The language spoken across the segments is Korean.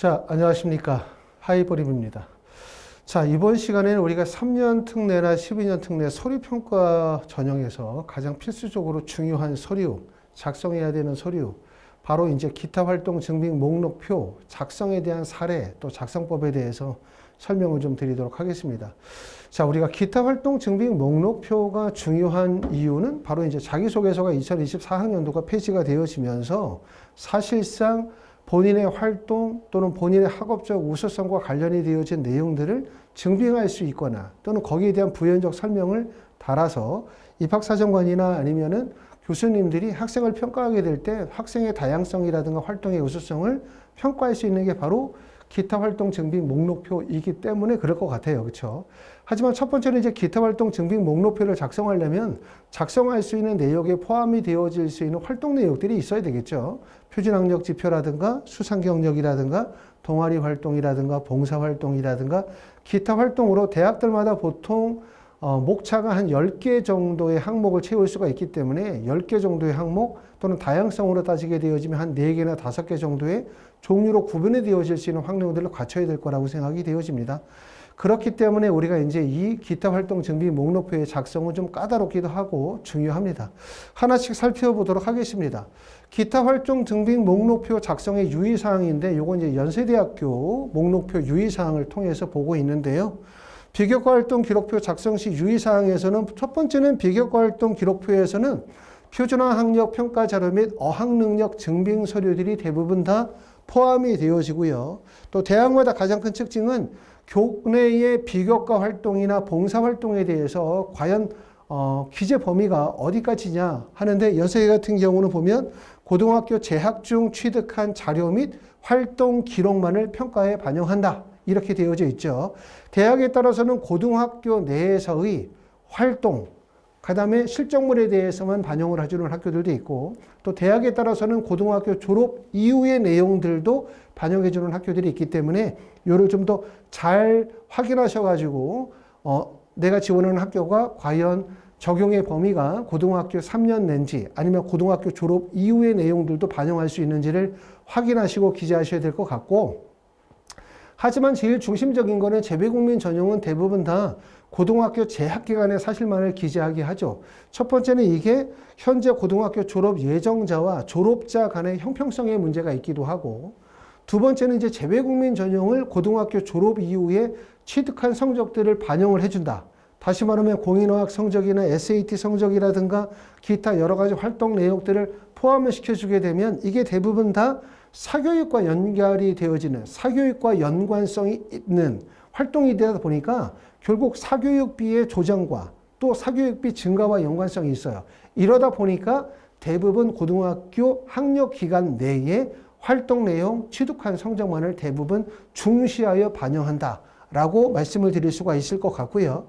자, 안녕하십니까. 하이버림입니다. 자, 이번 시간에는 우리가 3년 특례나 12년 특례 서류평가 전형에서 가장 필수적으로 중요한 서류, 작성해야 되는 서류, 바로 이제 기타 활동 증빙 목록표 작성에 대한 사례, 또 작성법에 대해서 설명을 좀 드리도록 하겠습니다. 자, 우리가 기타 활동 증빙 목록표가 중요한 이유는 바로 이제 자기소개서가 2024학년도가 폐지가 되어지면서 사실상 본인의 활동 또는 본인의 학업적 우수성과 관련이 되어진 내용들을 증빙할 수 있거나 또는 거기에 대한 부연적 설명을 달아서 입학사정관이나 아니면은 교수님들이 학생을 평가하게 될 때 학생의 다양성이라든가 활동의 우수성을 평가할 수 있는 게 바로 기타 활동 증빙 목록표이기 때문에 그럴 것 같아요. 그렇죠? 하지만 첫 번째는 이제 기타 활동 증빙 목록표를 작성하려면 작성할 수 있는 내역에 포함이 되어질 수 있는 활동 내역들이 있어야 되겠죠. 표준학력 지표라든가 수상 경력이라든가 동아리 활동이라든가 봉사 활동이라든가 기타 활동으로 대학들마다 보통 목차가 한 10개 정도의 항목을 채울 수가 있기 때문에 10개 정도의 항목 또는 다양성으로 따지게 되어지면 한 4개나 5개 정도의 종류로 구분이 되어질 수 있는 확률들을 갖춰야 될 거라고 생각이 되어집니다. 그렇기 때문에 우리가 이제 이 기타 활동 증빙 목록표의 작성은 좀 까다롭기도 하고 중요합니다. 하나씩 살펴보도록 하겠습니다. 기타 활동 증빙 목록표 작성의 유의사항인데 요건 이제 연세대학교 목록표 유의사항을 통해서 보고 있는데요. 비교과 활동 기록표 작성 시 유의사항에서는 첫 번째는 비교과 활동 기록표에서는 표준화 학력 평가 자료 및 어학 능력 증빙 서류들이 대부분 다 포함이 되어지고요. 또 대학마다 가장 큰 특징은 교내의 비교과 활동이나 봉사 활동에 대해서 과연 기재 범위가 어디까지냐 하는데 연세대 같은 경우는 보면 고등학교 재학 중 취득한 자료 및 활동 기록만을 평가에 반영한다. 이렇게 되어져 있죠. 대학에 따라서는 고등학교 내에서의 활동, 그 다음에 실적물에 대해서만 반영을 해주는 학교들도 있고 또 대학에 따라서는 고등학교 졸업 이후의 내용들도 반영해주는 학교들이 있기 때문에 이를 좀 더 잘 확인하셔가지고 내가 지원하는 학교가 과연 적용의 범위가 고등학교 3년 낸지 아니면 고등학교 졸업 이후의 내용들도 반영할 수 있는지를 확인하시고 기재하셔야 될 것 같고 하지만 제일 중심적인 거는 재외국민 전형은 대부분 다 고등학교 재학 기간의 사실만을 기재하게 하죠. 첫 번째는 이게 현재 고등학교 졸업 예정자와 졸업자 간의 형평성의 문제가 있기도 하고 두 번째는 이제 재외국민 전형을 고등학교 졸업 이후에 취득한 성적들을 반영을 해준다. 다시 말하면 공인어학 성적이나 SAT 성적이라든가 기타 여러 가지 활동 내역들을 포함을 시켜주게 되면 이게 대부분 다 사교육과 연결이 되어지는 사교육과 연관성이 있는 활동이 되다 보니까 결국 사교육비의 조정과 또 사교육비 증가와 연관성이 있어요. 이러다 보니까 대부분 고등학교 학력 기간 내에 활동 내용, 취득한 성적만을 대부분 중시하여 반영한다라고 말씀을 드릴 수가 있을 것 같고요.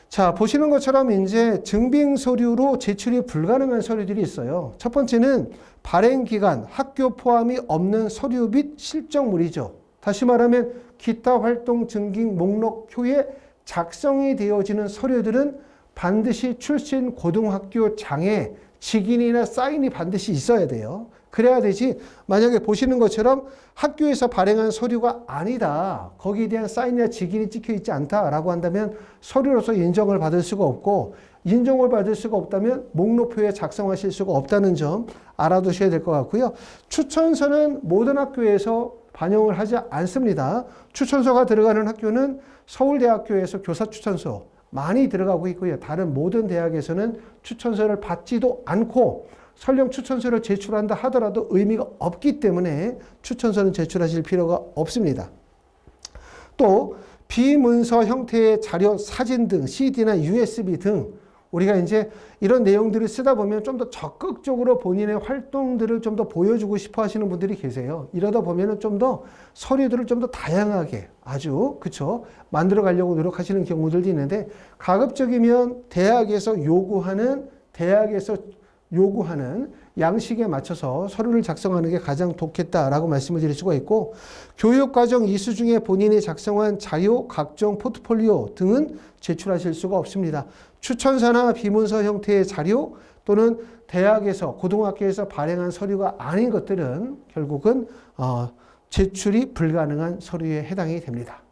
자, 보시는 것처럼 이제 증빙 서류로 제출이 불가능한 서류들이 있어요. 첫 번째는 발행 기간, 학교 포함이 없는 서류 및 실적물이죠. 다시 말하면 기타 활동 증빙 목록표에 작성이 되어지는 서류들은 반드시 출신 고등학교 장에 직인이나 사인이 반드시 있어야 돼요. 그래야 되지 만약에 보시는 것처럼 학교에서 발행한 서류가 아니다. 거기에 대한 사인이나 직인이 찍혀 있지 않다라고 한다면 서류로서 인정을 받을 수가 없고 인정을 받을 수가 없다면 목록표에 작성하실 수가 없다는 점 알아두셔야 될 것 같고요. 추천서는 모든 학교에서 반영을 하지 않습니다. 추천서가 들어가는 학교는 서울대학교에서 교사 추천서 많이 들어가고 있고요. 다른 모든 대학에서는 추천서를 받지도 않고 설령 추천서를 제출한다 하더라도 의미가 없기 때문에 추천서는 제출하실 필요가 없습니다. 또 비문서 형태의 자료, 사진 등 CD나 USB 등 우리가 이제 이런 내용들을 쓰다 보면 좀 더 적극적으로 본인의 활동들을 좀 더 보여주고 싶어 하시는 분들이 계세요. 이러다 보면은 좀 더 서류들을 좀 더 다양하게 아주 그쵸 만들어 가려고 노력하시는 경우들도 있는데 가급적이면 대학에서 요구하는 양식에 맞춰서 서류를 작성하는 게 가장 좋겠다라고 말씀을 드릴 수가 있고 교육과정 이수 중에 본인이 작성한 자료, 각종 포트폴리오 등은 제출하실 수가 없습니다. 추천서나 비문서 형태의 자료 또는 대학에서 고등학교에서 발행한 서류가 아닌 것들은 결국은 제출이 불가능한 서류에 해당이 됩니다.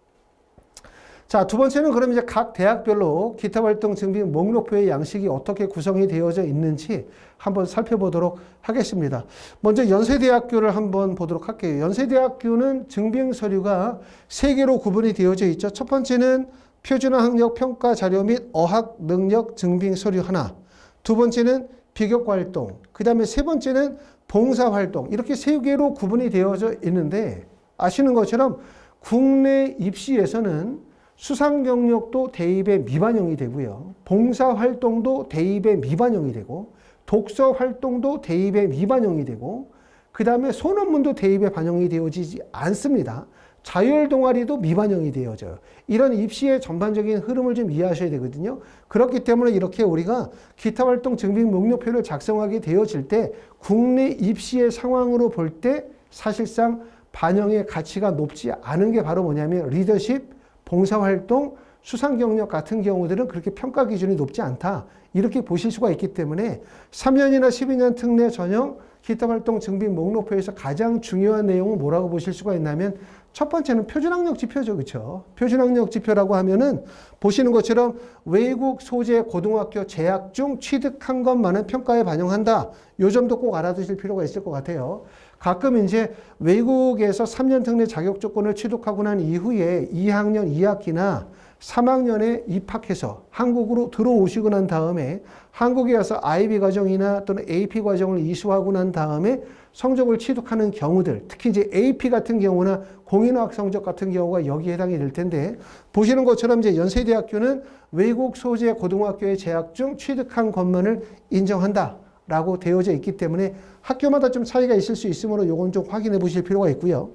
자, 두 번째는 그럼 이제 각 대학별로 기타 활동 증빙 목록표의 양식이 어떻게 구성이 되어져 있는지 한번 살펴보도록 하겠습니다. 먼저 연세대학교를 한번 보도록 할게요. 연세대학교는 증빙 서류가 3개로 구분이 되어져 있죠. 첫 번째는 표준화 학력 평가 자료 및 어학 능력 증빙 서류 하나. 두 번째는 비교과 활동. 그 다음에 세 번째는 봉사 활동. 이렇게 3개로 구분이 되어져 있는데 아시는 것처럼 국내 입시에서는 수상 경력도 대입의 미반영이 되고요. 봉사 활동도 대입의 미반영이 되고 독서 활동도 대입의 미반영이 되고 그 다음에 소논문도 대입에 반영이 되어지지 않습니다. 자율 동아리도 미반영이 되어져요. 이런 입시의 전반적인 흐름을 좀 이해하셔야 되거든요. 그렇기 때문에 이렇게 우리가 기타 활동 증빙 목록표를 작성하게 되어질 때 국내 입시의 상황으로 볼 때 사실상 반영의 가치가 높지 않은 게 바로 뭐냐면 리더십, 봉사활동, 수상경력 같은 경우들은 그렇게 평가 기준이 높지 않다. 이렇게 보실 수가 있기 때문에 3년이나 12년 특례 전형 기타활동 증빙 목록표에서 가장 중요한 내용은 뭐라고 보실 수가 있냐면 첫 번째는 표준학력 지표죠. 그렇죠? 표준학력 지표라고 하면은 보시는 것처럼 외국 소재 고등학교 재학 중 취득한 것만은 평가에 반영한다. 요 점도 꼭 알아두실 필요가 있을 것 같아요. 가끔 이제 외국에서 3년 특례 자격 조건을 취득하고 난 이후에 2학년 2학기나 3학년에 입학해서 한국으로 들어오시고 난 다음에 한국에 와서 IB 과정이나 또는 AP 과정을 이수하고 난 다음에 성적을 취득하는 경우들, 특히 이제 AP 같은 경우나 공인어학 성적 같은 경우가 여기에 해당이 될 텐데 보시는 것처럼 이제 연세대학교는 외국 소재 고등학교에 재학 중 취득한 것만을 인정한다. 라고 되어져 있기 때문에 학교마다 좀 차이가 있을 수 있으므로 요건 좀 확인해 보실 필요가 있고요.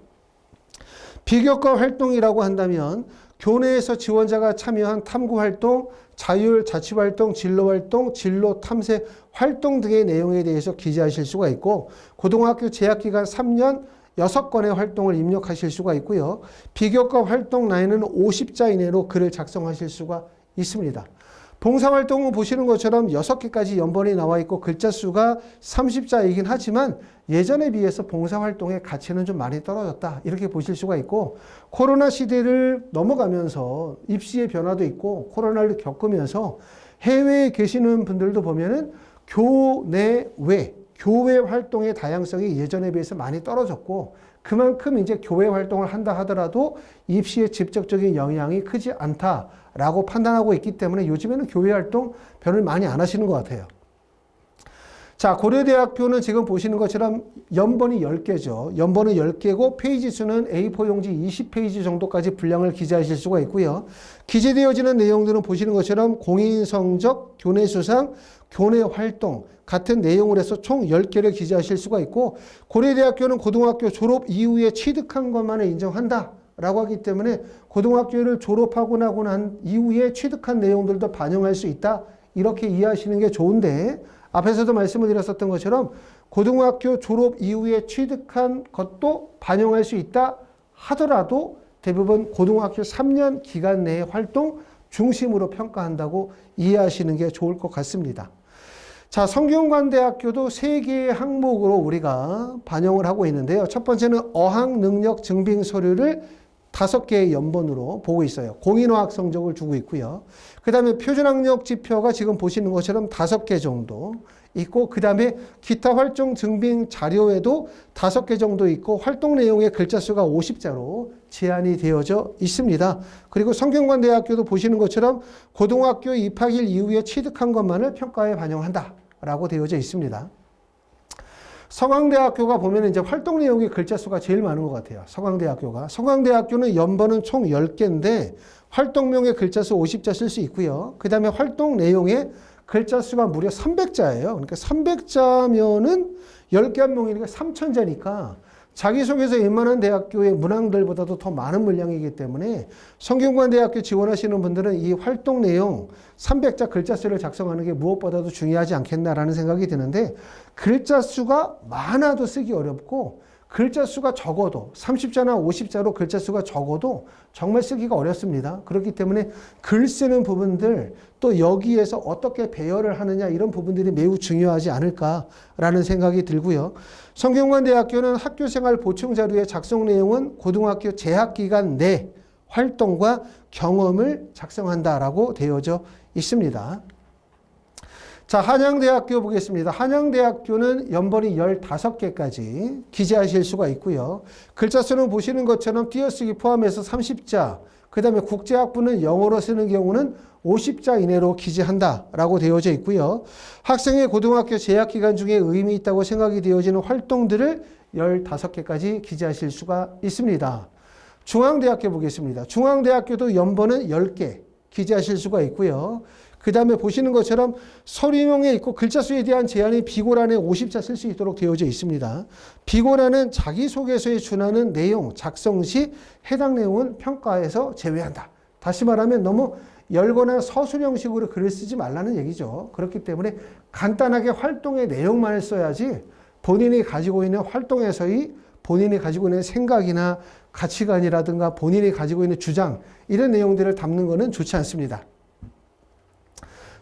비교과 활동이라고 한다면 교내에서 지원자가 참여한 탐구활동, 자율 자치활동, 진로활동, 진로 탐색 활동 등의 내용에 대해서 기재하실 수가 있고 고등학교 재학기간 3년 6건의 활동을 입력하실 수가 있고요. 비교과 활동 나이는 50자 이내로 글을 작성하실 수가 있습니다. 봉사활동은 보시는 것처럼 6개까지 연번이 나와 있고 글자 수가 30자이긴 하지만 예전에 비해서 봉사활동의 가치는 좀 많이 떨어졌다. 이렇게 보실 수가 있고 코로나 시대를 넘어가면서 입시의 변화도 있고 코로나를 겪으면서 해외에 계시는 분들도 보면은 교내 외, 교회 활동의 다양성이 예전에 비해서 많이 떨어졌고 그만큼 이제 교회 활동을 한다 하더라도 입시에 직접적인 영향이 크지 않다라고 판단하고 있기 때문에 요즘에는 교회 활동 별로 많이 안 하시는 것 같아요. 자, 고려대학교는 지금 보시는 것처럼 연번이 10개죠. 연번은 10개고 페이지 수는 A4 용지 20페이지 정도까지 분량을 기재하실 수가 있고요. 기재되어지는 내용들은 보시는 것처럼 공인성적, 교내수상, 교내활동 같은 내용을 해서 총 10개를 기재하실 수가 있고 고려대학교는 고등학교 졸업 이후에 취득한 것만을 인정한다. 라고 하기 때문에 고등학교를 졸업하고 나고 난 이후에 취득한 내용들도 반영할 수 있다. 이렇게 이해하시는 게 좋은데 앞에서도 말씀을 드렸었던 것처럼 고등학교 졸업 이후에 취득한 것도 반영할 수 있다 하더라도 대부분 고등학교 3년 기간 내의 활동 중심으로 평가한다고 이해하시는 게 좋을 것 같습니다. 자, 성균관대학교도 3개의 항목으로 우리가 반영을 하고 있는데요. 첫 번째는 어학 능력 증빙 서류를 5개의 연번으로 보고 있어요. 공인어학 성적을 주고 있고요. 그 다음에 표준학력 지표가 지금 보시는 것처럼 5개 정도 있고 그 다음에 기타 활동 증빙 자료에도 5개 정도 있고 활동 내용의 글자 수가 50자로 제한이 되어져 있습니다. 그리고 성균관대학교도 보시는 것처럼 고등학교 입학일 이후에 취득한 것만을 평가에 반영한다 라고 되어져 있습니다. 서강대학교가 보면 이제 활동 내용의 글자 수가 제일 많은 것 같아요. 서강대학교는 연번은 총 10개인데 활동명의 글자 수 50자 쓸 수 있고요. 그 다음에 활동 내용의 글자 수가 무려 300자예요. 그러니까 300자면은 10개 한 명이니까 3000자니까 자기소개서 웬만한 대학교의 문항들보다도 더 많은 물량이기 때문에 성균관대학교 지원하시는 분들은 이 활동 내용 300자 글자 수를 작성하는 게 무엇보다도 중요하지 않겠나라는 생각이 드는데 글자 수가 많아도 쓰기 어렵고 글자 수가 적어도 30자나 50자로 글자 수가 적어도 정말 쓰기가 어렵습니다. 그렇기 때문에 글 쓰는 부분들 또 여기에서 어떻게 배열을 하느냐 이런 부분들이 매우 중요하지 않을까라는 생각이 들고요. 성균관대학교는 학교생활 보충자료의 작성 내용은 고등학교 재학기간 내 활동과 경험을 작성한다라고 되어져 있습니다. 자, 한양대학교 보겠습니다. 한양대학교는 연번이 15개까지 기재하실 수가 있고요. 글자 수는 보시는 것처럼 띄어쓰기 포함해서 30자, 그 다음에 국제학부는 영어로 쓰는 경우는 50자 이내로 기재한다라고 되어져 있고요. 학생의 고등학교 재학기간 중에 의미 있다고 생각이 되어지는 활동들을 15개까지 기재하실 수가 있습니다. 중앙대학교 보겠습니다. 중앙대학교도 연번은 10개 기재하실 수가 있고요. 그 다음에 보시는 것처럼 서류명에 있고 글자 수에 대한 제한이 비고란에 50자 쓸 수 있도록 되어져 있습니다. 비고란은 자기소개서에 준하는 내용, 작성 시 해당 내용은 평가에서 제외한다. 다시 말하면 너무 열거나 서술 형식으로 글을 쓰지 말라는 얘기죠. 그렇기 때문에 간단하게 활동의 내용만을 써야지 본인이 가지고 있는 활동에서의 본인이 가지고 있는 생각이나 가치관이라든가 본인이 가지고 있는 주장 이런 내용들을 담는 것은 좋지 않습니다.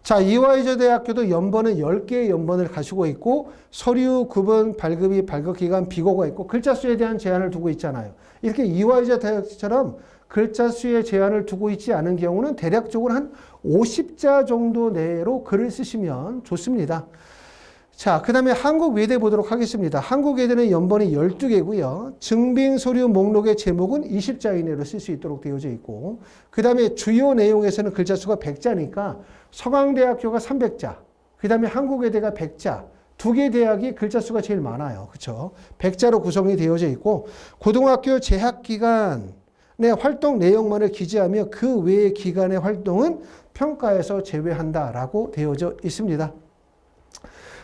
자, 이화여자 대학교도 연번은 10개의 연번을 가지고 있고 서류, 구분, 발급이, 발급기간, 비고가 있고 글자 수에 대한 제한을 두고 있잖아요. 이렇게 이화여자 대학처럼 글자 수에 제한을 두고 있지 않은 경우는 대략적으로 한 50자 정도 내로 글을 쓰시면 좋습니다. 자, 그 다음에 한국외대 보도록 하겠습니다. 한국외대는 연번이 12개고요. 증빙 서류 목록의 제목은 20자 이내로 쓸 수 있도록 되어져 있고 그 다음에 주요 내용에서는 글자 수가 100자니까 서강대학교가 300자, 그 다음에 한국외대가 100자, 두 개 대학이 글자 수가 제일 많아요. 그렇죠? 100자로 구성이 되어져 있고 고등학교 재학기간의 활동 내용만을 기재하며 그 외의 기간의 활동은 평가에서 제외한다라고 되어져 있습니다.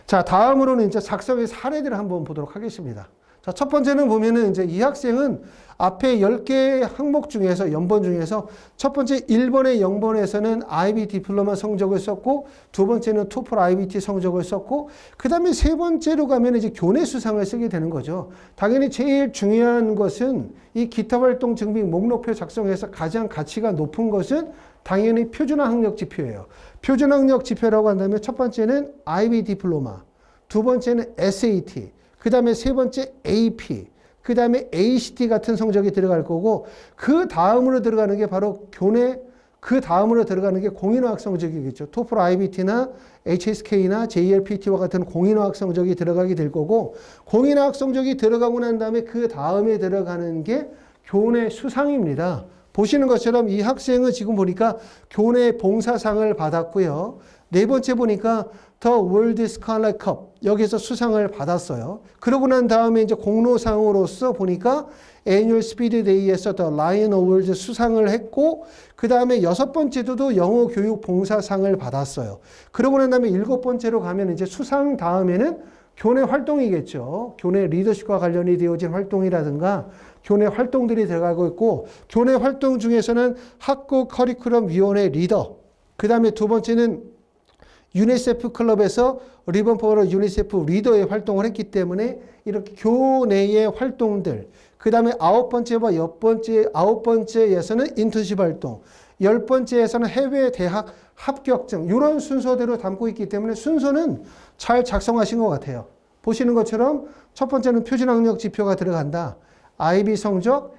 자, 다음으로는 이제 작성의 사례들을 한번 보도록 하겠습니다. 자, 첫 번째는 보면은 이제 이 학생은 앞에 10개 항목 중에서 연번 중에서 첫 번째 1번의 0번에서는 IB 디플로마 성적을 썼고 두 번째는 토플 IBT 성적을 썼고 그 다음에 세 번째로 가면 이제 교내 수상을 쓰게 되는 거죠. 당연히 제일 중요한 것은 이 기타 활동 증빙 목록표 작성에서 가장 가치가 높은 것은 당연히 표준화 학력 지표예요. 표준화 학력 지표라고 한다면 첫 번째는 IB 디플로마, 두 번째는 SAT, 그 다음에 세 번째 AP, 그 다음에 ACT 같은 성적이 들어갈 거고 그 다음으로 들어가는 게 바로 교내, 그 다음으로 들어가는 게 공인어학 성적이겠죠. 토플 IBT나 HSK나 JLPT와 같은 공인어학 성적이 들어가게 될 거고 공인어학 성적이 들어가고 난 다음에 그 다음에 들어가는 게 교내 수상입니다. 보시는 것처럼 이 학생은 지금 보니까 교내 봉사상을 받았고요. 네 번째 보니까 더 월드 스칼렛 컵 여기서 수상을 받았어요. 그러고 난 다음에 이제 공로상으로서 보니까 애뉴얼 스피드 데이에서 더 라이언 어워드 수상을 했고 그 다음에 여섯 번째도 영어 교육 봉사상을 받았어요. 그러고 난 다음에 일곱 번째로 가면 이제 수상 다음에는 교내 활동이겠죠. 교내 리더십과 관련이 되어진 활동이라든가 교내 활동들이 들어가고 있고 교내 활동 중에서는 학교 커리큘럼 위원회 리더, 그 다음에 두 번째는 유니세프 클럽에서 리본 포러 유니세프 리더의 활동을 했기 때문에 이렇게 교내의 활동들, 그 다음에 아홉 번째에서는 인턴십 활동, 열 번째에서는 해외 대학 합격증 이런 순서대로 담고 있기 때문에 순서는 잘 작성하신 것 같아요. 보시는 것처럼 첫 번째는 표준학력 지표가 들어간다. IB 성적,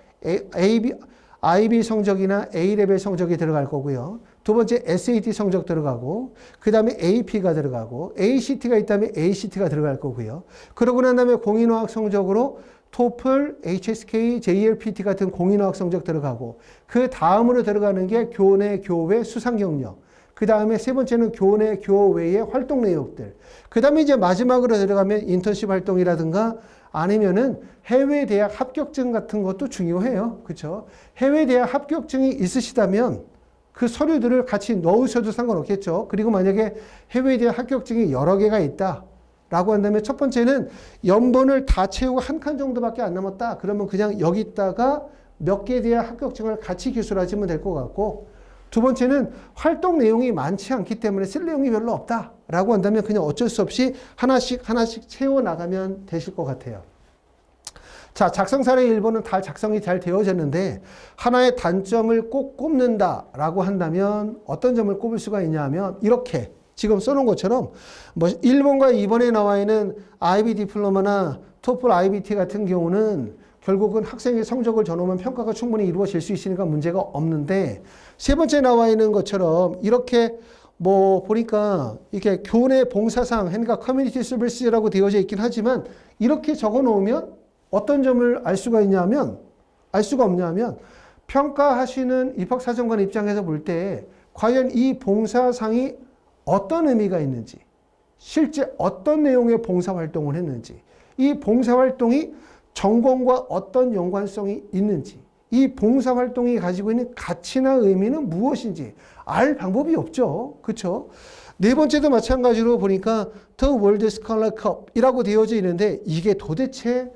IB 성적이나 A레벨 성적이 들어갈 거고요. 두 번째 SAT 성적 들어가고 그 다음에 AP가 들어가고 ACT가 있다면 ACT가 들어갈 거고요. 그러고 난 다음에 공인어학 성적으로 토플, HSK, JLPT 같은 공인어학 성적 들어가고 그 다음으로 들어가는 게 교내, 교외, 수상 경력. 그 다음에 세 번째는 교내, 교외의 활동 내역들. 그 다음에 이제 마지막으로 들어가면 인턴십 활동이라든가 아니면은 해외 대학 합격증 같은 것도 중요해요. 그렇죠? 해외 대학 합격증이 있으시다면 그 서류들을 같이 넣으셔도 상관없겠죠. 그리고 만약에 해외 대학 합격증이 여러 개가 있다. 라고 한다면 첫 번째는 연번을 다 채우고 한 칸 정도밖에 안 남았다. 그러면 그냥 여기다가 몇 개 대학 합격증을 같이 기술하시면 될 것 같고 두 번째는 활동 내용이 많지 않기 때문에 쓸 내용이 별로 없다. 라고 한다면 그냥 어쩔 수 없이 하나씩 채워나가면 되실 것 같아요. 자, 작성 사례 1번은 다 작성이 잘 되어졌는데 하나의 단점을 꼭 꼽는다라고 한다면 어떤 점을 꼽을 수가 있냐 하면 이렇게 지금 써놓은 것처럼 뭐 1번과 2번에 나와 있는 IB 디플로마나 토플 IBT 같은 경우는 결국은 학생의 성적을 줘놓으면 평가가 충분히 이루어질 수 있으니까 문제가 없는데 세 번째 나와 있는 것처럼 이렇게 뭐 보니까 이게 교내 봉사상 그러니까 커뮤니티 서비스라고 되어져 있긴 하지만 이렇게 적어 놓으면 어떤 점을 알 수가 있냐면 알 수가 없냐면 평가하시는 입학사정관 입장에서 볼 때 과연 이 봉사상이 어떤 의미가 있는지 실제 어떤 내용의 봉사활동을 했는지 이 봉사활동이 전공과 어떤 연관성이 있는지 이 봉사활동이 가지고 있는 가치나 의미는 무엇인지 알 방법이 없죠. 그렇죠? 네 번째도 마찬가지로 보니까 The World Scholar Cup이라고 되어져 있는데 이게 도대체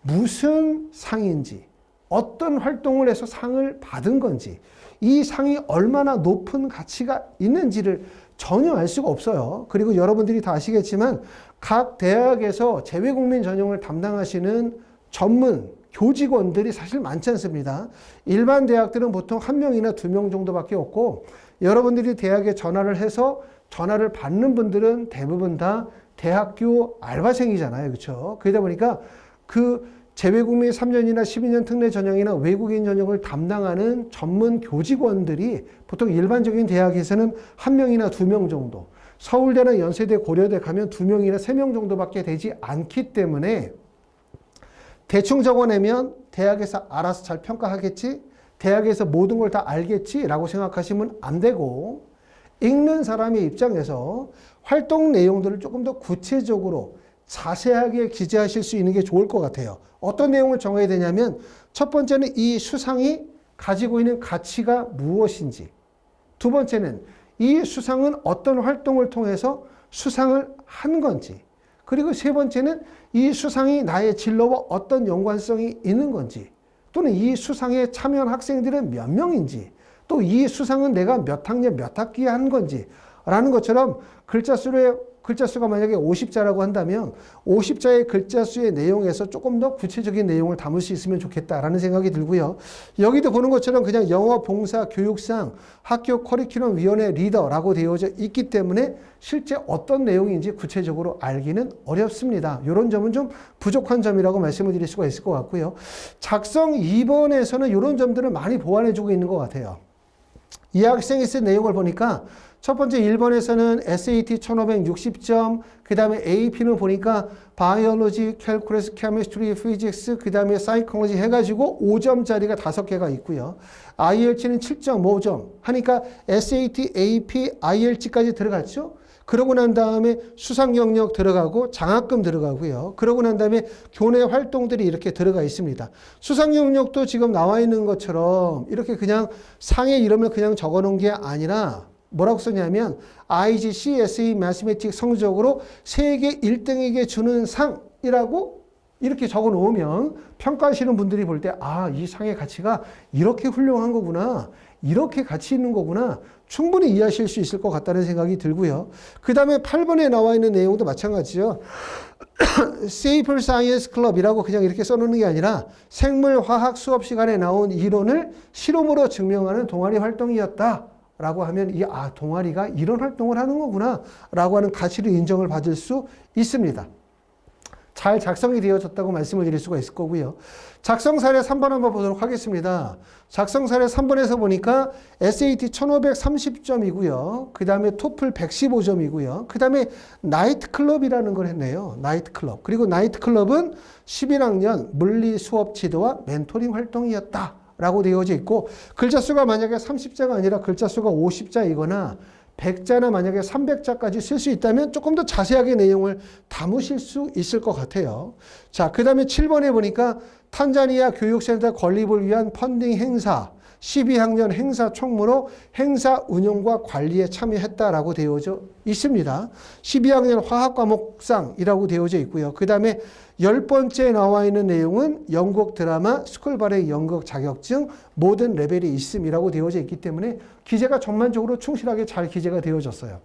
무슨 상인지 어떤 활동을 해서 상을 받은 건지 이 상이 얼마나 높은 가치가 있는지를 전혀 알 수가 없어요. 그리고 여러분들이 다 아시겠지만 각 대학에서 재외국민 전형을 담당하시는 전문 교직원들이 사실 많지 않습니다. 일반 대학들은 보통 1명이나 2명 정도밖에 없고 여러분들이 대학에 전화를 해서 전화를 받는 분들은 대부분 다 대학교 알바생이잖아요. 그렇죠? 그러다 보니까 그 재외국민 3년이나 12년 특례 전형이나 외국인 전형을 담당하는 전문 교직원들이 보통 일반적인 대학에서는 1명이나 2명 정도, 서울대나 연세대, 고려대 가면 2명이나 3명 정도밖에 되지 않기 때문에 대충 적어내면 대학에서 알아서 잘 평가하겠지? 대학에서 모든 걸 다 알겠지라고 생각하시면 안 되고 읽는 사람의 입장에서 활동 내용들을 조금 더 구체적으로 자세하게 기재하실 수 있는 게 좋을 것 같아요. 어떤 내용을 정해야 되냐면 첫 번째는 이 수상이 가지고 있는 가치가 무엇인지, 두 번째는 이 수상은 어떤 활동을 통해서 수상을 한 건지, 그리고 세 번째는 이 수상이 나의 진로와 어떤 연관성이 있는 건지, 또는 이 수상에 참여한 학생들은 몇 명인지, 또 이 수상은 내가 몇 학년 몇 학기에 한 건지 라는 것처럼 글자수가 만약에 50자라고 한다면 50자의 글자수의 내용에서 조금 더 구체적인 내용을 담을 수 있으면 좋겠다라는 생각이 들고요. 여기도 보는 것처럼 그냥 영어 봉사 교육상 학교 커리큘럼 위원회 리더라고 되어져 있기 때문에 실제 어떤 내용인지 구체적으로 알기는 어렵습니다. 이런 점은 좀 부족한 점이라고 말씀을 드릴 수가 있을 것 같고요. 작성 2번에서는 이런 점들을 많이 보완해주고 있는 것 같아요. 이 학생이 쓴 내용을 보니까 첫 번째 1번에서는 SAT 1560점, 그 다음에 AP는 보니까 바이올로지, 캘쿠러스, 케미스트리, 피직스, 그 다음에 사이콜로지 해가지고 5점짜리가 5개가 있고요. IELTS는 7.5점 하니까 SAT, AP, IELTS까지 들어갔죠. 그러고 난 다음에 수상 경력 들어가고 장학금 들어가고요. 그러고 난 다음에 교내 활동들이 이렇게 들어가 있습니다. 수상 경력도 지금 나와 있는 것처럼 이렇게 그냥 상의 이름을 그냥 적어 놓은 게 아니라 뭐라고 쓰냐면 IGCSE Mathematics 성적으로 세계 1등에게 주는 상이라고 이렇게 적어 놓으면 평가하시는 분들이 볼 때 아, 이 상의 가치가 이렇게 훌륭한 거구나. 이렇게 가치 있는 거구나. 충분히 이해하실 수 있을 것 같다는 생각이 들고요. 그 다음에 8번에 나와 있는 내용도 마찬가지죠. Safer Science Club이라고 그냥 이렇게 써놓는 게 아니라 생물, 화학 수업 시간에 나온 이론을 실험으로 증명하는 동아리 활동이었다. 라고 하면 동아리가 이런 활동을 하는 거구나 라고 하는 가치를 인정을 받을 수 있습니다. 잘 작성이 되어졌다고 말씀을 드릴 수가 있을 거고요. 작성 사례 3번 한번 보도록 하겠습니다. 작성 사례 3번에서 보니까 SAT 1530점이고요. 그 다음에 토플 115점이고요. 그 다음에 나이트 클럽이라는 걸 했네요. 나이트 클럽. 그리고 나이트 클럽은 11학년 물리 수업 지도와 멘토링 활동이었다. 라고 되어져 있고 글자 수가 만약에 30자가 아니라 글자 수가 50자이거나 100자나 만약에 300자까지 쓸 수 있다면 조금 더 자세하게 내용을 담으실 수 있을 것 같아요. 자, 그 다음에 7번에 보니까 탄자니아 교육센터 건립을 위한 펀딩 행사 12학년 행사 총무로 행사 운영과 관리에 참여했다라고 되어져 있습니다. 12학년 화학과목상이라고 되어져 있고요. 그 다음에 10번째 나와 있는 내용은 영국 드라마 스쿨바레 연극 자격증 모든 레벨이 있음이라고 되어져 있기 때문에 기재가 전반적으로 충실하게 잘 기재가 되어졌어요.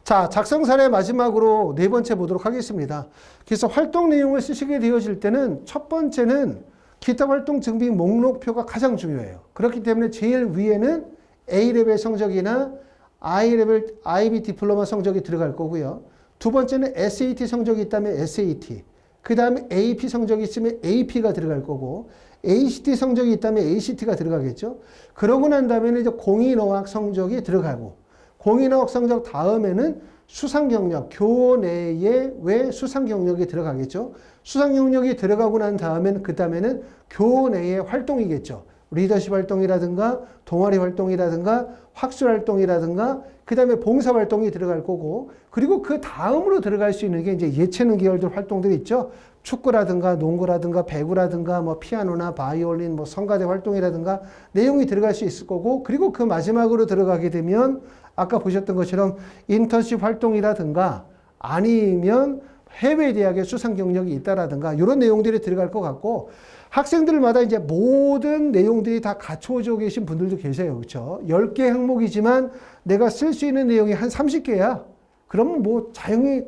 자, 작성 사례 마지막으로 네 번째 보도록 하겠습니다. 그래서 활동 내용을 쓰시게 되어질 때는 첫 번째는 기타 활동 증빙 목록표가 가장 중요해요. 그렇기 때문에 제일 위에는 A레벨 성적이나 I레벨 IB 디플로마 성적이 들어갈 거고요. 두 번째는 SAT 성적이 있다면 SAT, 그 다음에 AP 성적이 있으면 AP가 들어갈 거고, ACT 성적이 있다면 ACT가 들어가겠죠. 그러고 난 다음에는 이제 공인어학 성적이 들어가고, 공인어학 성적 다음에는 수상 경력, 교내에 왜 수상 경력이 들어가겠죠. 수상 경력이 들어가고 난 다음에는 그 다음에는 교내의 활동이겠죠. 리더십 활동이라든가 동아리 활동이라든가 학술 활동이라든가 그 다음에 봉사 활동이 들어갈 거고, 그리고 그 다음으로 들어갈 수 있는 게 이제 예체능 계열들 활동들이 있죠. 축구라든가 농구라든가 배구라든가 뭐 피아노나 바이올린 뭐 성가대 활동이라든가 내용이 들어갈 수 있을 거고, 그리고 그 마지막으로 들어가게 되면 아까 보셨던 것처럼 인턴십 활동이라든가 아니면 해외 대학의 수상 경력이 있다라든가 이런 내용들이 들어갈 것 같고, 학생들마다 이제 모든 내용들이 다 갖춰져 계신 분들도 계세요. 그렇죠? 10개 항목이지만 내가 쓸 수 있는 내용이 한 30개야. 그러면 뭐 자연히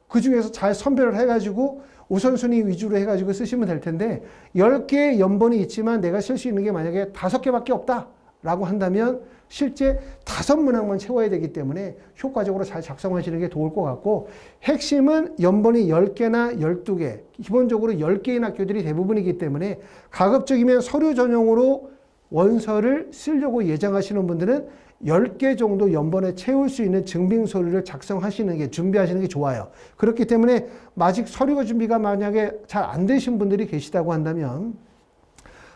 그 중에서 잘 선별을 해가지고 우선순위 위주로 해가지고 쓰시면 될 텐데, 10개의 연번이 있지만 내가 쓸 수 있는 게 만약에 5개밖에 없다라고 한다면 실제 5문항만 채워야 되기 때문에 효과적으로 잘 작성하시는 게 좋을 것 같고, 핵심은 연번이 10개나 12개, 기본적으로 10개인 학교들이 대부분이기 때문에 가급적이면 서류 전용으로 원서를 쓰려고 예정하시는 분들은 10개 정도 연번에 채울 수 있는 증빙 서류를 작성하시는 게, 준비하시는 게 좋아요. 그렇기 때문에 아직 서류 준비가 만약에 잘 안 되신 분들이 계시다고 한다면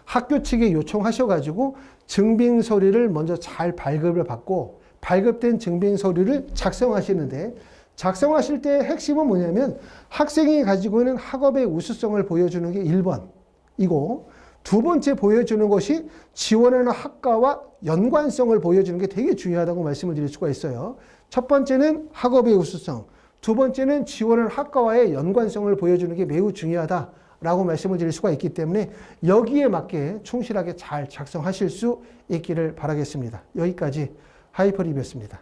학교 측에 요청하셔가지고 증빙 서류를 먼저 잘 발급을 받고, 발급된 증빙 서류를 작성하시는데, 작성하실 때 핵심은 뭐냐면 학생이 가지고 있는 학업의 우수성을 보여주는 게 1번이고, 두 번째 보여주는 것이 지원하는 학과와 연관성을 보여주는 게 되게 중요하다고 말씀을 드릴 수가 있어요. 첫 번째는 학업의 우수성, 두 번째는 지원하는 학과와의 연관성을 보여주는 게 매우 중요하다라고 말씀을 드릴 수가 있기 때문에 여기에 맞게 충실하게 잘 작성하실 수 있기를 바라겠습니다. 여기까지 하이퍼 리뷰였습니다.